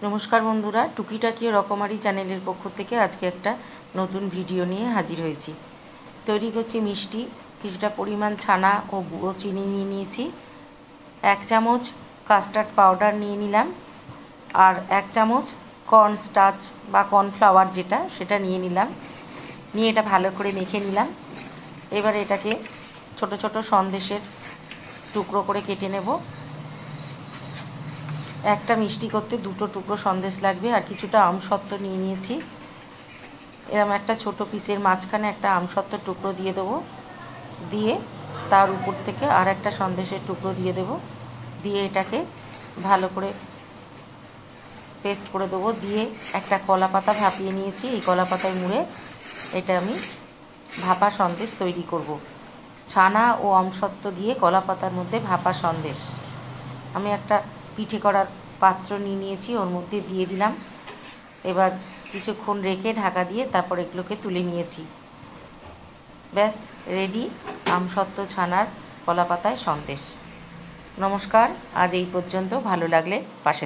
নমস্কার বন্ধুরা, টুকিটাকি ও রকমারি চ্যানেলের পক্ষ থেকে আজকে একটা নতুন ভিডিও নিয়ে হাজির হয়েছি। তৈরি করছি মিষ্টি। কিছুটা পরিমাণ ছানা ও গুঁড়ো চিনি নিয়ে নিয়েছি, 1 চামচ কাস্টার্ড পাউডার নিয়ে নিলাম, আর 1 চামচ কর্নস্টার্চ বা কর্নফ্লাওয়ার সেটা নিয়ে নিলাম। নিয়ে এটা ভালো করে মেখে নিলাম। এবার এটাকে ছোট ছোট সন্দেশের টুকরো করে কেটে নেব। একটা মিষ্টি করতে 2টো টুকরো সন্দেশ লাগবে। আর কিছুটা আমসত্ত্ব নিয়ে নিয়েছি। এরকম একটা ছোট পিসের মাঝখানে একটা আমসত্ত্বের টুকরো দিয়ে দেবো। দিয়ে তার উপর থেকে আর একটা সন্দেশের টুকরো দিয়ে দেবো। দিয়ে এটাকে ভালো করে পেস্ট করে দেবো। দিয়ে একটা কলা পাতা ভাপিয়ে নিয়েছি। এই কলা পাতায় মুড়ে এটা আমি ভাপা সন্দেশ তৈরি করব। ছানা ও আমসত্ত্ব দিয়ে কলা পাতার মধ্যে ভাপা সন্দেশ। আমি একটা পিঠে করার পাত্র নিয়ে নিয়েছি, ওর মধ্যে দিয়ে দিলাম। এবার কিছুক্ষণ রেখে ঢাকা দিয়ে তারপর এগুলোকে তুলে নিয়েছি। ব্যাস রেডি আমসত্ত্ব ছানার কলা পাতায় সন্দেশ। নমস্কার, আজ এই পর্যন্ত। ভালো লাগলে পাশে